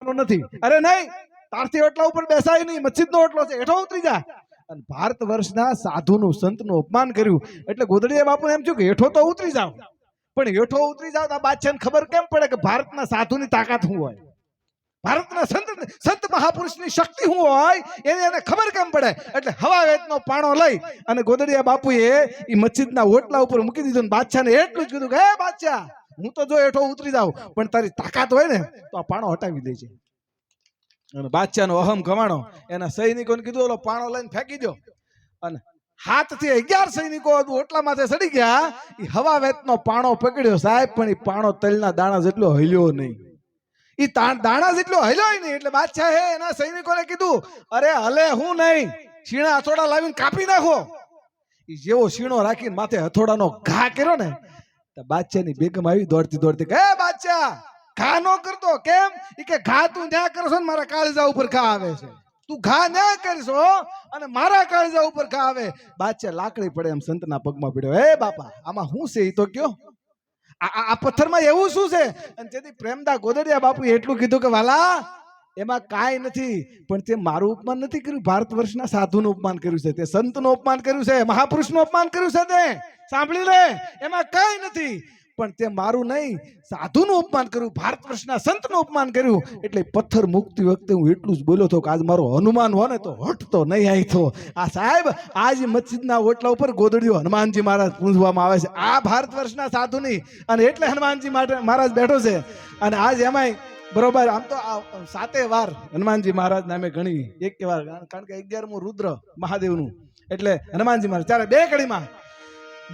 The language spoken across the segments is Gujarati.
નથી. અરે નહીં, તારથી ઓટલા ઉપર બેસાય નહીં, મસ્જિદનો ઓટલો છે, હેઠો ઉતરી જા. અને ભારત વર્ષના સાધુનું સંતનું અપમાન કર્યું એટલે ગોદડીયા બાપુ એમ થયું કે હેઠો તો ઉતરી જાવ. પણ હેઠો ઉતરી જાવ તો આ બાદશાહને ખબર કેમ પડે કે ભારતના સાધુની તાકાત શું હોય, ભારતના સંત મહાપુરુષની શક્તિ શું હોય એને ખબર કેમ પડે. એટલે હવા વેતનો પાણો લઈ અને ગોદડીયા બાપુએ એ મસ્જિદના ઓટલા ઉપર મૂકી દીધું. બાદશાહને એટલું જ કીધું કે હે બાદશાહ, હું તો જો હેઠો ઉતરી જાઉં પણ તારી તાકાત હોય ને તો આ પાણો હટાવી દેજે. અને બાદશાહનો અહમ ગવાણો, એના સૈનિકોને કીધું ઓલો પાણો લઈને ફેંકી દો. અને 7 થી 11 સૈનિકો ઓટલા માથે ચડી ગયા. એ હવા વેતનો પાણો પકડ્યો સાહેબ, પણ એ પાણો તલના દાણા જેટલો હલ્યો નહીં. એ દાણા જેટલો હલ્યો નહીં. એટલે બાદશાહે એના સૈનિકોને કીધું, અરે હલે હું નહીં, શીણા હથોડા લાવીને કાપી નાખો. એ જેવો શીણો રાખીને માથે હથોડાનો ઘા કર્યો ને, તો બાદશાહની બેગમ આવી દોડતી દોડતી કે બાદશાહ ઘા નો કરતો કેમ? ઈ કે ઘા તું ન્યા કરશો ને મારા કાળજા ઉપર ઘા આવે છે, તું ઘા ન્યા કરશો અને મારા કાળજા ઉપર ઘા આવે. બાદશાહ લાકડી પડે એમ સંતના પગમાં પડ્યો, હે બાપા આમાં શું છે ઈ તો કયો, આ પથ્થરમાં એવું શું છે? અને તેથી પ્રેમદા ગોદડીયા બાપુ એટલું કીધું કે વાલા એમાં કાંઈ નથી, પણ તે મારું અપમાન નથી કર્યું, ભારત વર્ષના સાધુનું અપમાન કર્યું છે, તે સંતનું અપમાન કર્યું છે, મહાપુરુષનું અપમાન કર્યું છે. તે સાંભળી લે, એમાં કાંઈ નથી, પણ તે મારું નહીં સાધુનું અપમાન કર્યું, ભારત વર્ષના સંતનું અપમાન કર્યું. એટલે પથ્થર મુકતી વખતે હું એટલું જ બોલ્યો હતો કે આજ મારો હનુમાન હોય ને તો હટતો નહીં આવી તો. આ સાહેબ આજ મસ્જિદના ઓટલા ઉપર ગોદડીઓ હનુમાનજી મહારાજ પૂંજવામાં આવે છે, આ ભારત વર્ષના સાધુની. અને એટલે હનુમાનજી મહારાજ બેઠો છે. અને આજ એમાંય બરોબર આમ તો 7 વાર હનુમાનજી મહારાજ નામે ગણી, એક વાર કારણ કે 11મું રુદ્ર મહાદેવનું, એટલે હનુમાનજી મહારાજ ચારે 2 કડીમાં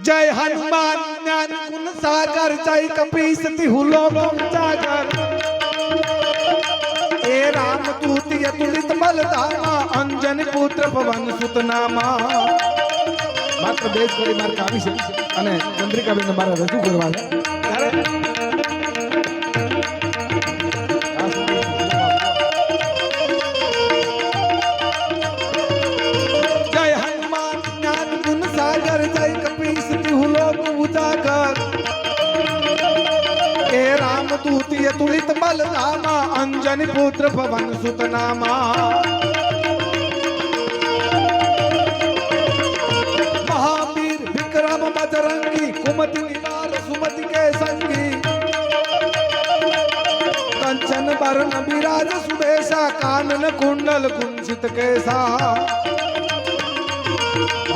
જય હનુમાન જ્ઞાન ગુણ સાગર, જય કપીસ તિહુ લોક ઉજાગર, એ રામ દૂત અતુલિત બલધામા, અંજન પુત્ર પવન સુત નામા. માત્ર 2 કડી મારે કાવી છે અને ચંદ્રિકાબેન મારે રજૂ કરવા છે. तुलित बलधामा, अंजन पुत्र पवन सुत नामा. महावीर विक्रम बजरंगी, कुमति निवार सुमति के संगी, कंचन बरन विराज सुबेशा, कानन कुंडल कुंचित केसा.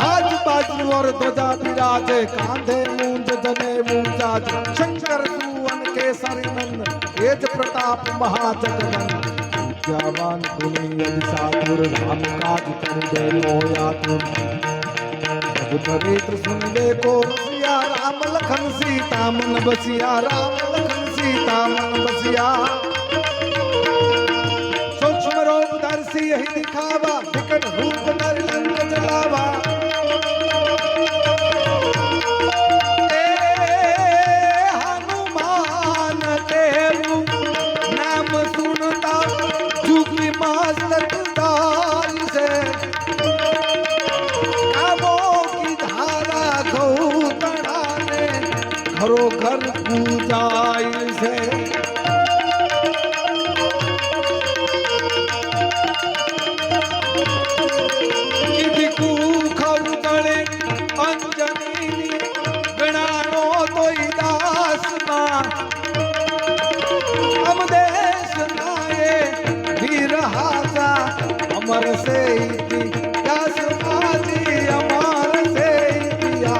आज बाजू और ध्वजा विराजे, कांधे मूंज जने मूंजा, शंकर सुवन केसरी नंदन, तेज प्रताप महाजगवंदन. विद्यावान गुणी यदि साधुर, राम काज करिबे मोया तुम. प्रभु चरित्र सुनिबे को रसिया, राम लखन सीता मन बसिया, राम लखन सीता मन बसिया. सूक्ष्म रूप दर्शी यही दिखावा, विकट रूप धरि लंक जलावा. घरो घर पूजाय से. किधि कूखर गणे अंजनी, गणानो तोई दास मां. हम देश नाये वीर हासा, अमर से दास आजी अमर से दिया.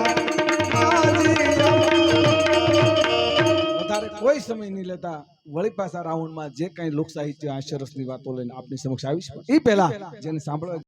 કોઈ સમય નહીં લેતા વળી પાછા રાઉન્ડમાં જે કઈ લોક સાહિત્ય આશરસની વાતો લઈને આપની સમક્ષ આવીશ. એ પહેલા જેને સાંભળવા